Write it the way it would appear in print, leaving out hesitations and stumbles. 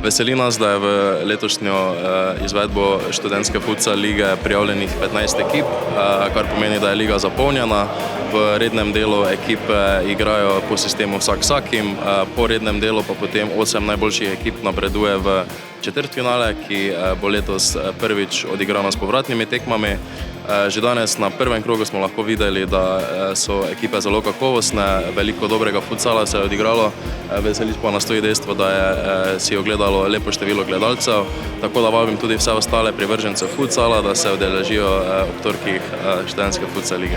Veseli nas, da je v letošnjo izvedbo študentske futsal lige prijavljenih 15 ekip, kar pomeni, da je liga zapolnjena. V rednem delu ekipe igrajo po sistemu vsak vsakim, po rednem delu pa potem 8 najboljših ekip napreduje v četrtfinale, ki bo letos prvič odigrano s povratnimi tekmami. Že danes na prvem krogu smo lahko videli, da so ekipe zelo kakovostne, veliko dobrega futsala se je odigralo. Veseli pa nas tudi dejstvo, da je si ogledalo lepo število gledalcev, tako da vabim tudi vse ostale privržence futsala, da se udeležijo ob torkih študentske futsal lige.